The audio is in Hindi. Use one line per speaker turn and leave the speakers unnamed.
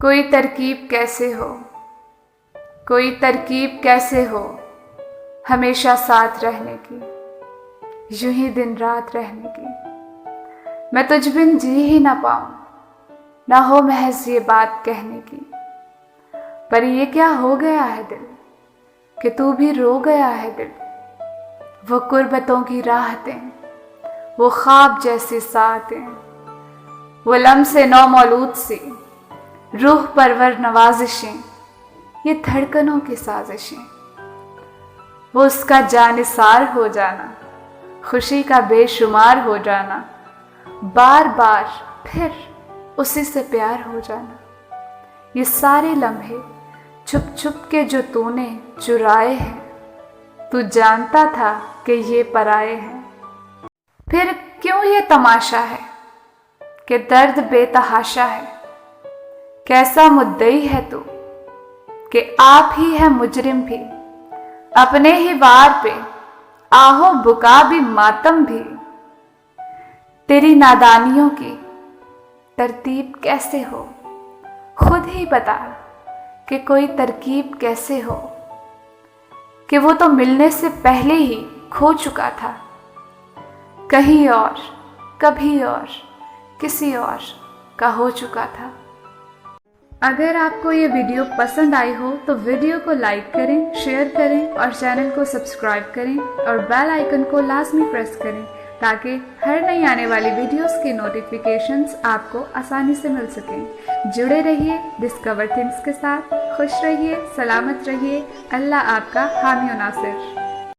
कोई तरकीब कैसे हो, कोई तरकीब कैसे हो हमेशा साथ रहने की, यूं ही दिन रात रहने की। मैं तुझ बिन जी ही ना पाऊं, ना हो महज ये बात कहने की। पर ये क्या हो गया है दिल कि तू भी रो गया है दिल। वो कुर्बतों की राहतें, वो ख्वाब जैसी सातें, वो लम्से नौ मौलूद सी रूह परवर नवाजिशें, ये धड़कनों की साजिशें। वो उसका जानिसार हो जाना, खुशी का बेशुमार हो जाना, बार बार फिर उसी से प्यार हो जाना। ये सारे लम्हे छुप छुप के जो तूने चुराए हैं, तू जानता था कि ये पराए हैं। फिर क्यों ये तमाशा है कि दर्द बेतहाशा है। कैसा मुद्दई है तू कि आप ही है मुजरिम भी, अपने ही वार पे आहो बुका भी मातम भी। तेरी नादानियों की तरतीब कैसे हो, खुद ही बता कि कोई तरकीब कैसे हो। कि वो तो मिलने से पहले ही खो चुका था, कहीं और, कभी और, किसी और का हो चुका था। अगर आपको ये वीडियो पसंद आई हो तो वीडियो को लाइक करें, शेयर करें और चैनल को सब्सक्राइब करें और बेल आइकन को लाजमी प्रेस करें ताकि हर नई आने वाली वीडियोस की नोटिफिकेशंस आपको आसानी से मिल सकें। जुड़े रहिए डिस्कवर थिंग्स के साथ। खुश रहिए, सलामत रहिए। अल्लाह आपका हामी और नासिर।